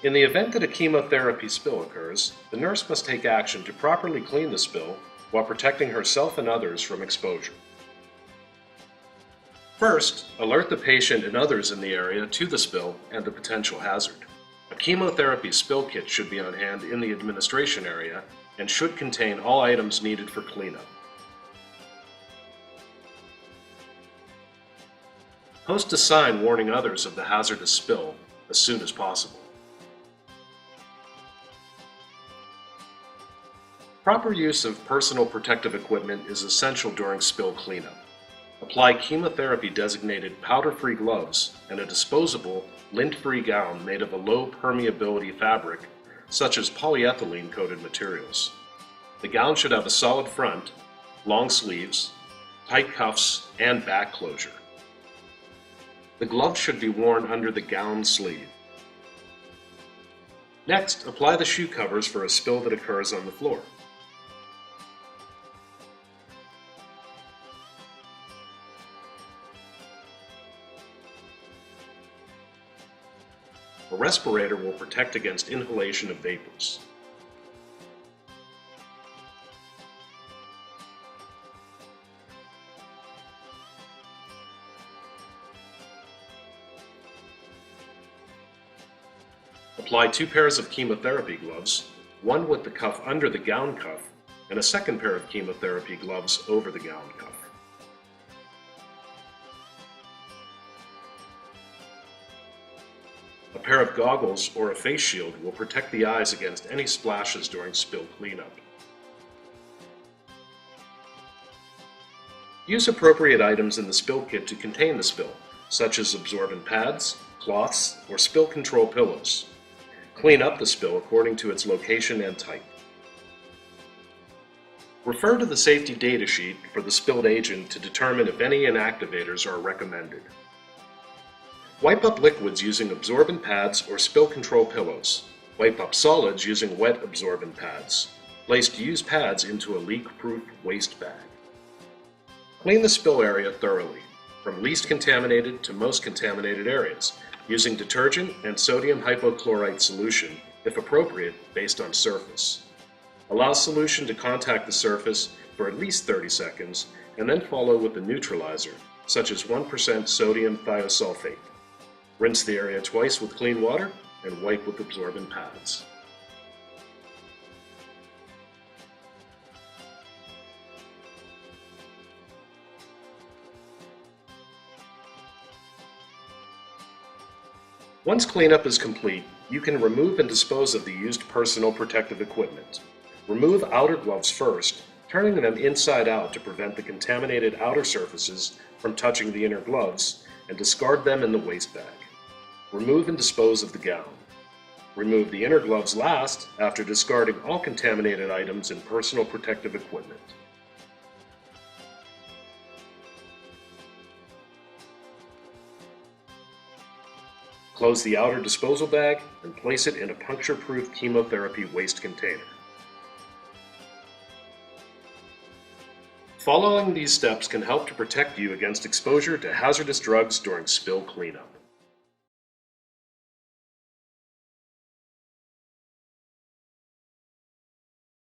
In the event that a chemotherapy spill occurs, the nurse must take action to properly clean the spill while protecting herself and others from exposure. First, alert the patient and others in the area to the spill and the potential hazard. A chemotherapy spill kit should be on hand in the administration area and should contain all items needed for cleanup. Post a sign warning others of the hazardous spill as soon as possible. Proper use of personal protective equipment is essential during spill cleanup. Apply chemotherapy-designated powder-free gloves and a disposable, lint-free gown made of a low permeability fabric, such as polyethylene-coated materials. The gown should have a solid front, long sleeves, tight cuffs, and back closure. The gloves should be worn under the gown sleeve. Next, apply the shoe covers for a spill that occurs on the floor. A respirator will protect against inhalation of vapors. Apply 2 pairs of chemotherapy gloves, one with the cuff under the gown cuff, and a second pair of chemotherapy gloves over the gown cuff. A pair of goggles or a face shield will protect the eyes against any splashes during spill cleanup. Use appropriate items in the spill kit to contain the spill, such as absorbent pads, cloths, or spill control pillows. Clean up the spill according to its location and type. Refer to the safety data sheet for the spilled agent to determine if any inactivators are recommended. Wipe up liquids using absorbent pads or spill control pillows. Wipe up solids using wet absorbent pads. Place used pads into a leak-proof waste bag. Clean the spill area thoroughly, from least contaminated to most contaminated areas, using detergent and sodium hypochlorite solution, if appropriate, based on surface. Allow solution to contact the surface for at least 30 seconds, and then follow with a neutralizer, such as 1% sodium thiosulfate. Rinse the area twice with clean water and wipe with absorbent pads. Once cleanup is complete, you can remove and dispose of the used personal protective equipment. Remove outer gloves first, turning them inside out to prevent the contaminated outer surfaces from touching the inner gloves, and discard them in the waste bag. Remove and dispose of the gown. Remove the inner gloves last, after discarding all contaminated items and personal protective equipment. Close the outer disposal bag and place it in a puncture-proof chemotherapy waste container. Following these steps can help to protect you against exposure to hazardous drugs during spill cleanup.